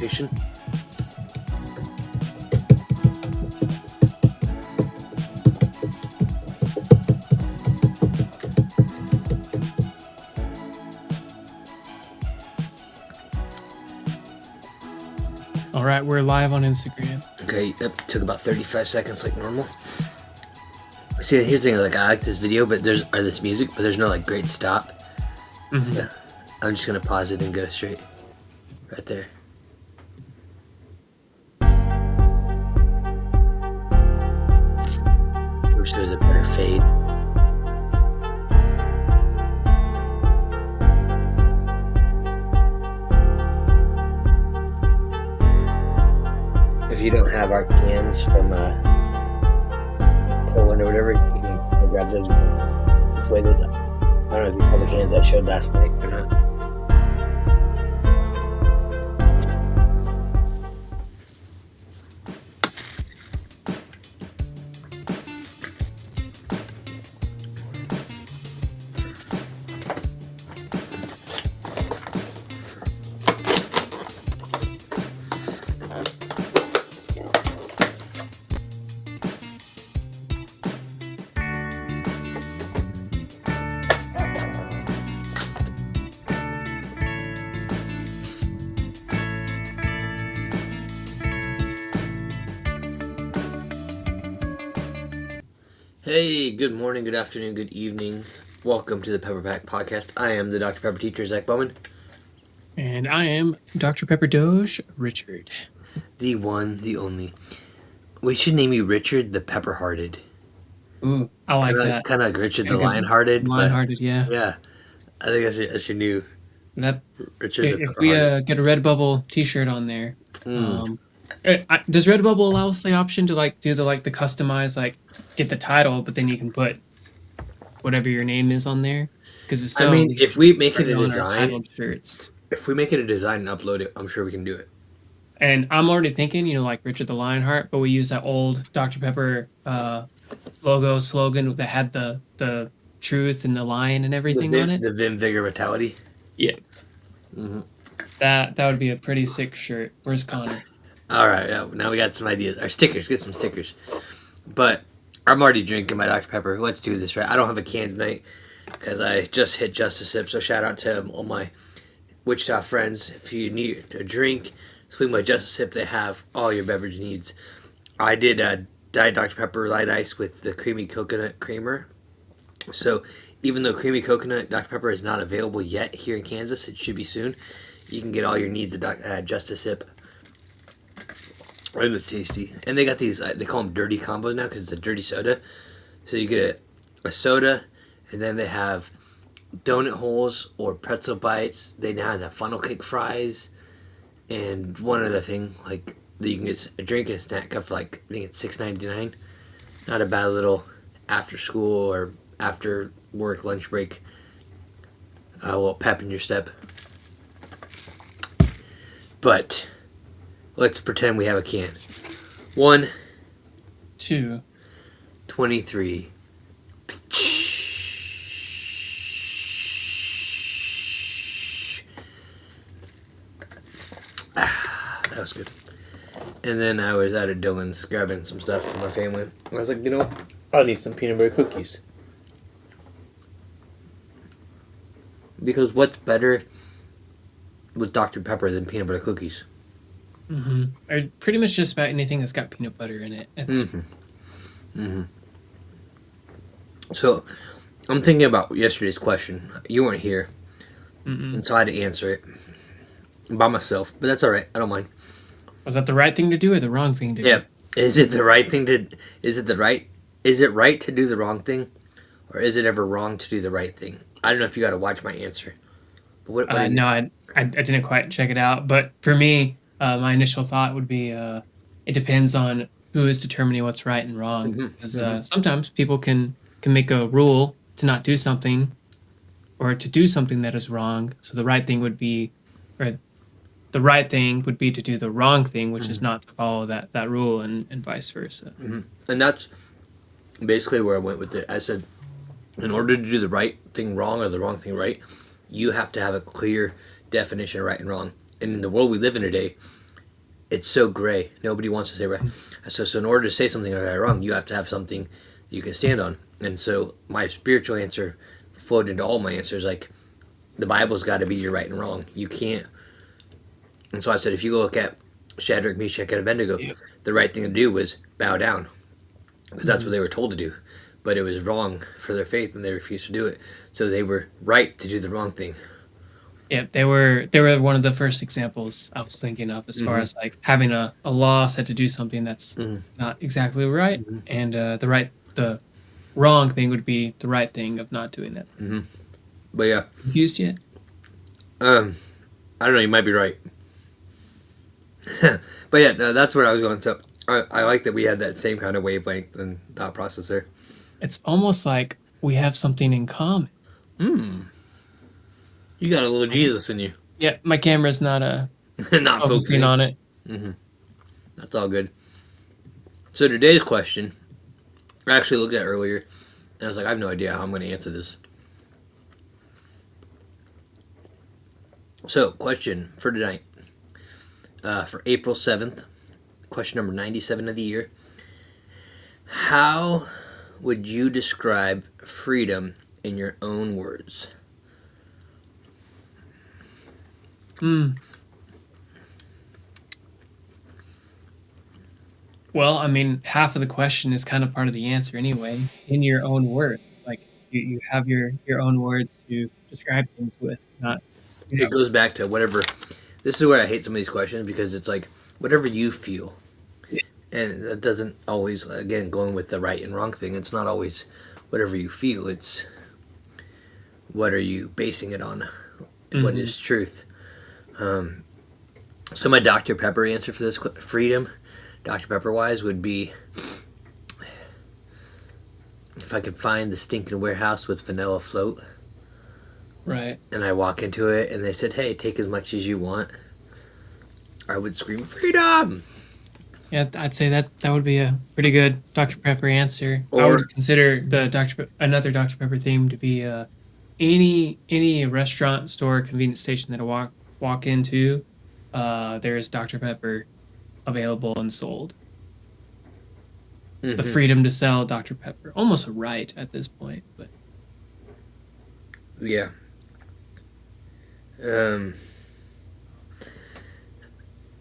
location. All right, we're live on Instagram. Okay, that took about 35 seconds like normal. See, here's the thing, like, I like this video, but this music, but there's no, like, great stop. Mm-hmm. So, I'm just gonna pause it and go straight. Right there. Wish there was a better fade. If you don't have our cans from Poland or whatever, you can grab those. This way, this. I don't know if you saw the cans I showed last night or not. Hey, good morning, good afternoon, good evening. Welcome to the PepperPack Podcast. I am the Dr. Pepper teacher, Zach Bowman. And I am Dr. Pepper Doge, Richard. The one, the only. We should name you Richard the Pepper-Hearted. Ooh, I like that. Kind of like Richard the Lion-Hearted. Lion-Hearted, yeah. Yeah, I think that's your new That, Richard the if we get a Redbubble t-shirt on there, does Redbubble allow us the option to like do the customized, get the title, but then you can put whatever your name is on there? Because if so, I mean, if we make it a design, shirts. If we make it a design and upload it, I'm sure we can do it. And I'm already thinking, like Richard the Lionheart, but we use that old Dr. Pepper logo slogan that had the truth and the lion and everything on it. The Vim, Vigor, Vitality. Yeah. Mm-hmm. That would be a pretty sick shirt. Where's Connor? All right, now we got some ideas. Our stickers, get some stickers. But I'm already drinking my Dr. Pepper. Let's do this, right? I don't have a can tonight because I just hit Just a Sip. So shout out to all my Wichita friends. If you need a drink, swing by Just a Sip. They have all your beverage needs. I did Diet Dr. Pepper Light Ice with the creamy coconut creamer. So even though creamy coconut Dr. Pepper is not available yet here in Kansas, it should be soon. You can get all your needs at Just a Sip. And it's tasty. And they got these, they call them dirty combos now because it's a dirty soda. So you get a soda, and then they have donut holes or pretzel bites. They now have the funnel cake fries. And one other thing, that you can get a drink and a snack cup for I think it's $6.99. Not a bad little after school or after work lunch break. A little pep in your step. But let's pretend we have a can. 1, 2, 23. That was good. And then I was out of Dylan's grabbing some stuff for my family. And I was like, you know what? I'll need some peanut butter cookies. Because what's better with Dr. Pepper than peanut butter cookies? Mm-hmm. Or pretty much just about anything that's got peanut butter in it. Mm-hmm. Mm-hmm. So, I'm thinking about yesterday's question. You weren't here, and so I had to answer it by myself. But that's all right. I don't mind. Was that the right thing to do or the wrong thing to do? Yeah. Is it the right thing to? Is it right to do the wrong thing, or is it ever wrong to do the right thing? I don't know if you got to watch my answer. But no, I didn't quite check it out. But for me, my initial thought would be it depends on who is determining what's right and wrong. Because sometimes people can make a rule to not do something or to do something that is wrong. So the right thing would be, or the right thing would be to do the wrong thing, which is not to follow that rule, and vice versa. And that's basically where I went with it. I said, in order to do the right thing wrong or the wrong thing right, you have to have a clear definition of right and wrong. And in the world we live in today, it's so gray. Nobody wants to say right. So in order to say something right or wrong, you have to have something that you can stand on. And so my spiritual answer flowed into all my answers. Like the Bible's got to be your right and wrong. You can't. And so I said, if you go look at Shadrach, Meshach, and Abednego, Yep. the right thing to do was bow down because that's what they were told to do. But it was wrong for their faith, and they refused to do it. So they were right to do the wrong thing. Yeah, they were one of the first examples I was thinking of as far as like having a law set to do something that's not exactly right, and the wrong thing would be the right thing of not doing it. But yeah, Confused yet? I don't know. You might be right. But yeah, no, that's where I was going. So I like that we had that same kind of wavelength and thought process there. It's almost like we have something in common. You got a little Jesus in you. Yeah, my camera's not Not focusing on it. That's all good. So today's question, I actually looked at earlier, and I was like, I have no idea how I'm going to answer this. So, question for tonight, for April 7th, question number 97 of the year. How would you describe freedom in your own words? Well, I mean, half of the question is kind of part of the answer anyway, in your own words. Like you have your own words to describe things with, not It goes back to whatever. This is where I hate some of these questions because it's like whatever you feel. And that doesn't always, again, going with the right and wrong thing, it's not always whatever you feel. It's what are you basing it on? What is truth? So my Dr. Pepper answer for this freedom, Dr. Pepper wise, would be if I could find the stinking warehouse with vanilla float. right. And I walk into it and they said, hey, take as much as you want, I would scream, freedom! Yeah, I'd say that would be a pretty good Dr. Pepper answer. I Or- would consider the another Dr. Pepper theme to be any restaurant, store, convenience station that I walk into, there's Dr. Pepper available and sold. The freedom to sell Dr. Pepper, almost a right at this point, but Yeah.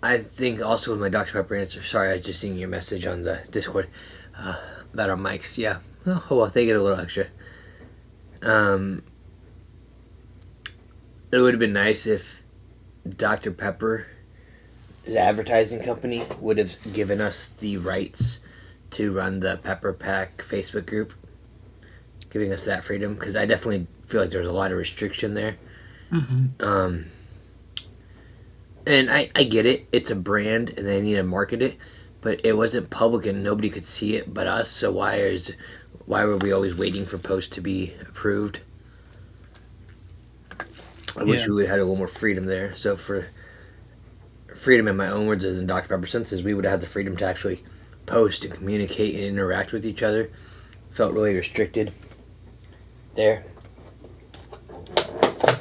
I think also with my Dr. Pepper answer, sorry, I was just seeing your message on the Discord about our mics. Yeah. Oh, well, they get a little extra. It would have been nice if Dr. Pepper, the advertising company, would have given us the rights to run the Pepper Pack Facebook group, giving us that freedom, because I definitely feel like there's a lot of restriction there. And I get it. It's a brand, and they need to market it, but it wasn't public, and nobody could see it but us. So why were we always waiting for posts to be approved? I wish we would have had a little more freedom there. So for freedom in my own words, as in Dr. Pepper senses, we would have had the freedom to actually post and communicate and interact with each other. Felt really restricted there.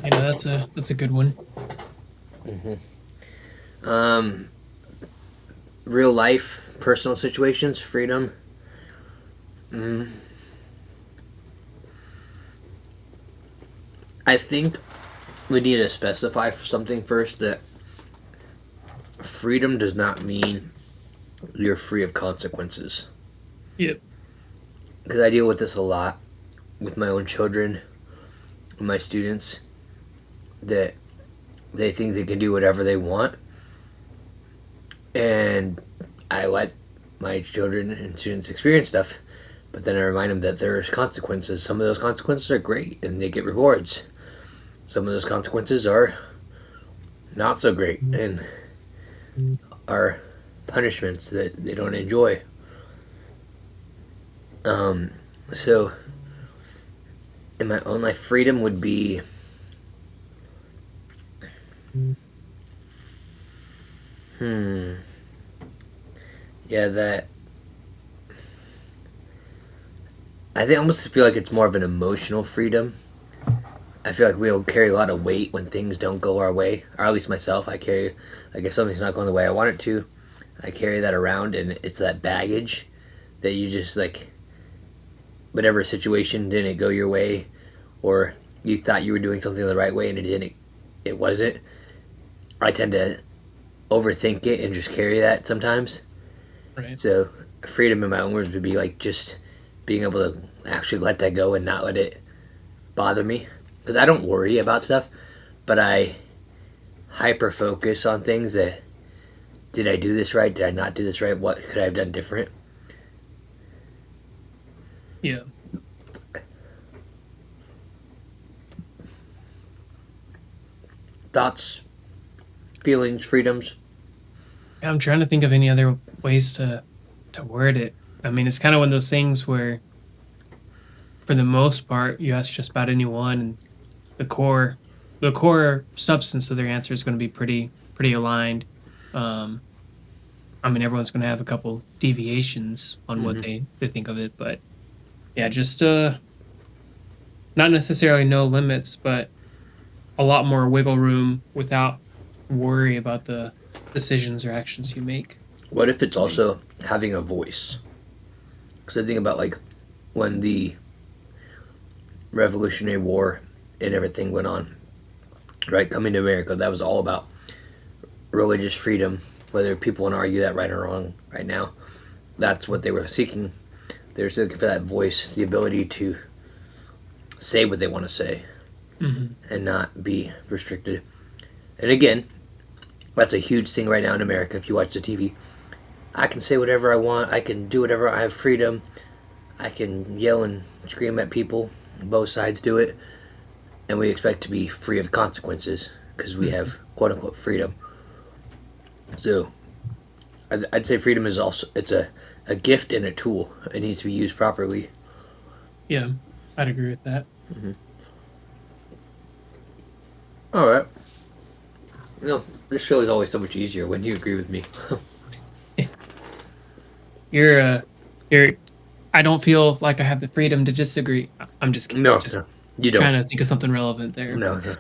that's a good one. Real life, personal situations, freedom. I think we need to specify something first, that freedom does not mean you're free of consequences. Yep. Because I deal with this a lot with my own children, my students, that they think they can do whatever they want. And I let my children and students experience stuff, but then I remind them that there's consequences. Some of those consequences are great and they get rewards. Some of those consequences are not so great and are punishments that they don't enjoy. So in my own life, freedom would be yeah, that I think I almost feel like it's more of an emotional freedom. I feel like we'll carry a lot of weight when things don't go our way, or at least myself. I carry, like, if something's not going the way I want it to, I carry that around, and it's that baggage that you just like, whatever situation didn't go your way, or you thought you were doing something the right way and it didn't, it wasn't. I tend to overthink it and just carry that sometimes. Right. So freedom in my own words would be like just being able to actually let that go and not let it bother me. Because I don't worry about stuff, but I hyper focus on things that, did I do this right? Did I not do this right? What could I have done different? Yeah. Thoughts, feelings, freedoms. I'm trying to think of any other ways to word it. I mean, it's kind of one of those things where, for the most part, you ask just about anyone, and the core substance of their answer is going to be pretty aligned. Um, I mean, everyone's going to have a couple deviations on what they think of it, but yeah, just not necessarily no limits, but a lot more wiggle room without worry about the decisions or actions you make. What if it's also having a voice? Because I think about like when the Revolutionary War and everything went on, right? Coming to America, that was all about religious freedom. Whether people want to argue that right or wrong right now, that's what they were seeking. They were looking for that voice, the ability to say what they want to say and not be restricted. And again, that's a huge thing right now in America. If you watch the TV, I can say whatever I want. I can do whatever. I have freedom. I can yell and scream at people. Both sides do it. And we expect to be free of consequences because we have quote unquote freedom. So I'd say freedom is also, it's a gift and a tool. It needs to be used properly. Yeah, I'd agree with that. All right. You know, this show is always so much easier when you agree with me. You're I don't feel like I have the freedom to disagree. I'm just kidding. No, Just no, you don't. trying to think of something relevant there. No, no.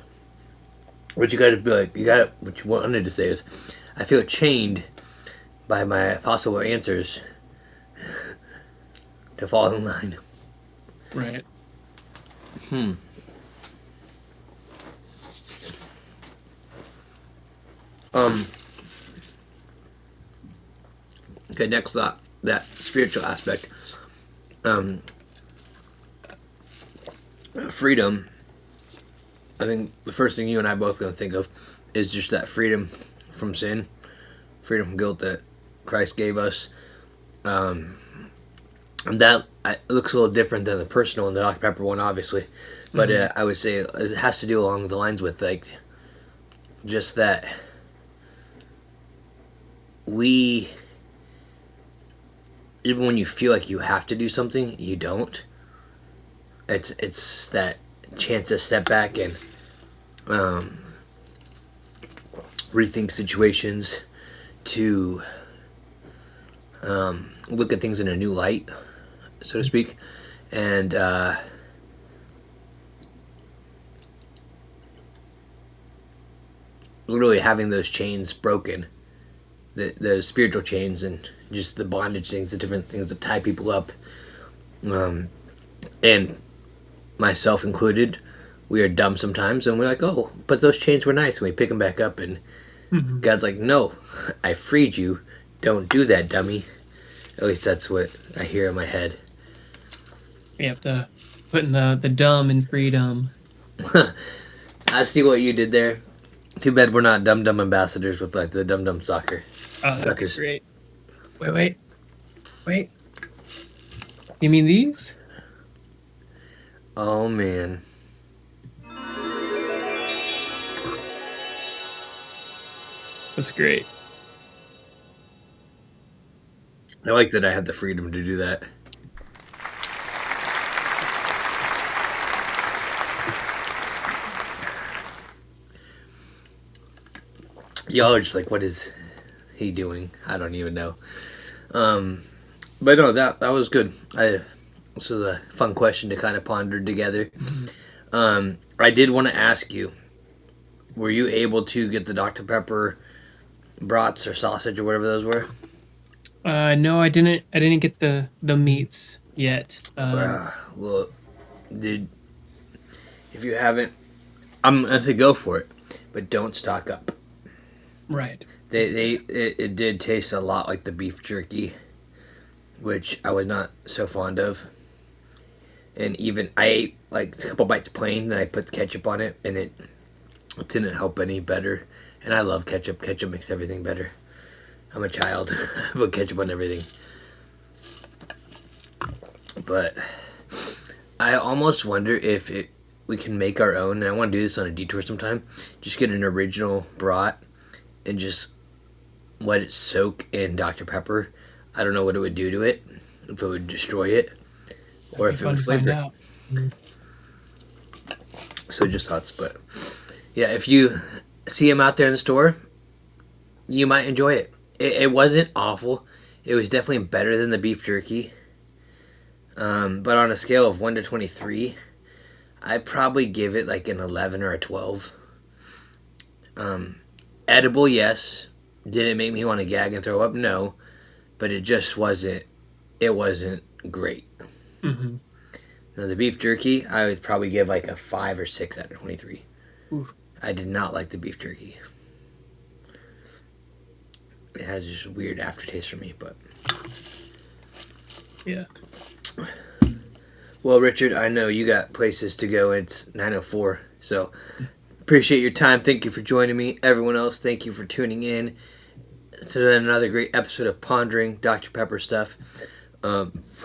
What you gotta be like, what you wanted to say is, I feel chained by my possible answers to fall in line. Right. Um, okay, next thought, that spiritual aspect. Um, Freedom, I think the first thing you and I both gonna think of is just that freedom from sin, freedom from guilt that Christ gave us. And that looks a little different than the personal and the Dr. Pepper one, obviously. But I would say it has to do along the lines with like just that we, even when you feel like you have to do something, you don't. It's that chance to step back and rethink situations, to look at things in a new light, so to speak, and literally having those chains broken, the spiritual chains and just the bondage things, the different things that tie people up, and myself included. We are dumb sometimes, and we're like, oh, but those chains were nice, and we pick them back up, and God's like, no, I freed you. Don't do that, dummy. At least that's what I hear in my head. You have to put in the dumb in freedom. I see what you did there. Too bad we're not Dum Dum ambassadors with like the Dum Dum soccer. Oh, Suckers. great. Wait. You mean these? Oh man. That's great. I like that I had the freedom to do that. Y'all are just like, what is he doing? I don't even know. But no, that was good. This was a fun question to kind of ponder together. I did want to ask you, were you able to get the Dr. Pepper brats or sausage or whatever those were? No, I didn't. I didn't get the meats yet. Well, dude, if you haven't, I'm gonna say go for it, but don't stock up. Right. It did taste a lot like the beef jerky, which I was not so fond of. And even I ate like a couple bites plain, then I put ketchup on it, and it didn't help any better. And I love ketchup. Ketchup makes everything better. I'm a child. I put ketchup on everything. But I almost wonder if we can make our own. And I want to do this on a detour sometime. Just get an original brat and just let it soak in Dr. Pepper. I don't know what it would do to it. If it would destroy it. Or if it would flavor it. Mm-hmm. So just thoughts. But yeah, if you see them out there in the store, you might enjoy it. It wasn't awful. It was definitely better than the beef jerky. But on a scale of 1 to 23, I'd probably give it like an 11 or a 12. Edible, yes. Did it make me want to gag and throw up? No. But it just wasn't, it wasn't great. Mm-hmm. Now the beef jerky, I would probably give like a 5 or 6 out of 23. Ooh. I did not like the beef jerky. It has just a weird aftertaste for me, but... Yeah. Well, Richard, I know you got places to go. It's 9:04, so appreciate your time. Thank you for joining me. Everyone else, thank you for tuning in to another great episode of Pondering Dr. Pepper Stuff.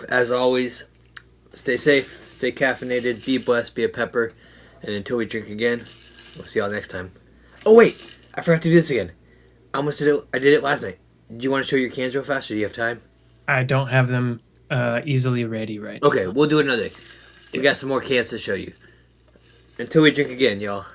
As always, stay safe, stay caffeinated, be blessed, be a pepper, and until we drink again, we'll see y'all next time. Oh, wait, I forgot to do this again. I almost did it. I did it last night. Do you want to show your cans real fast, or do you have time? I don't have them easily ready right now. Okay, now. We'll do it another day. We got some more cans to show you. Until we drink again, y'all.